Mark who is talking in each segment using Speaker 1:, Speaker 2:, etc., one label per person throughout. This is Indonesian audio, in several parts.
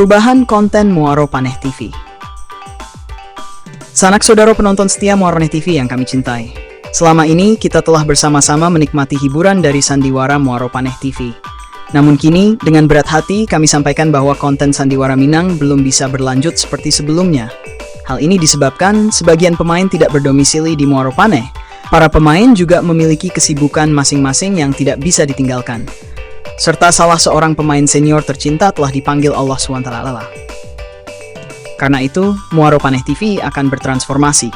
Speaker 1: Perubahan konten Muaro Paneh TV. Sanak saudara penonton setia Muaro Paneh TV yang kami cintai. Selama ini kita telah bersama-sama menikmati hiburan dari sandiwara Muaro Paneh TV. Namun kini, dengan berat hati kami sampaikan bahwa konten sandiwara Minang belum bisa berlanjut seperti sebelumnya. Hal ini disebabkan sebagian pemain tidak berdomisili di Muaro Paneh. Para pemain juga memiliki kesibukan masing-masing yang tidak bisa ditinggalkan. Serta salah seorang pemain senior tercinta telah dipanggil Allah SWT. Karena itu, Muaro Paneh TV akan bertransformasi.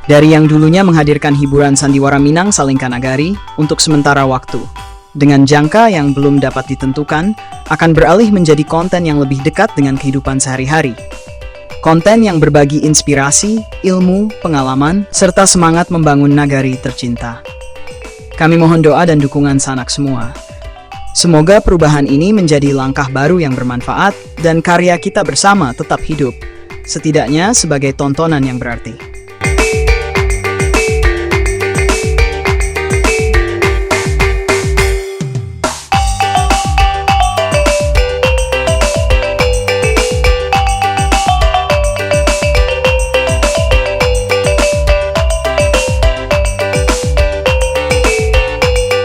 Speaker 1: Dari yang dulunya menghadirkan hiburan sandiwara Minang Salingka Nagari untuk sementara waktu, dengan jangka yang belum dapat ditentukan, akan beralih menjadi konten yang lebih dekat dengan kehidupan sehari-hari. Konten yang berbagi inspirasi, ilmu, pengalaman, serta semangat membangun nagari tercinta. Kami mohon doa dan dukungan sanak semua. Semoga perubahan ini menjadi langkah baru yang bermanfaat dan karya kita bersama tetap hidup, setidaknya sebagai tontonan yang berarti.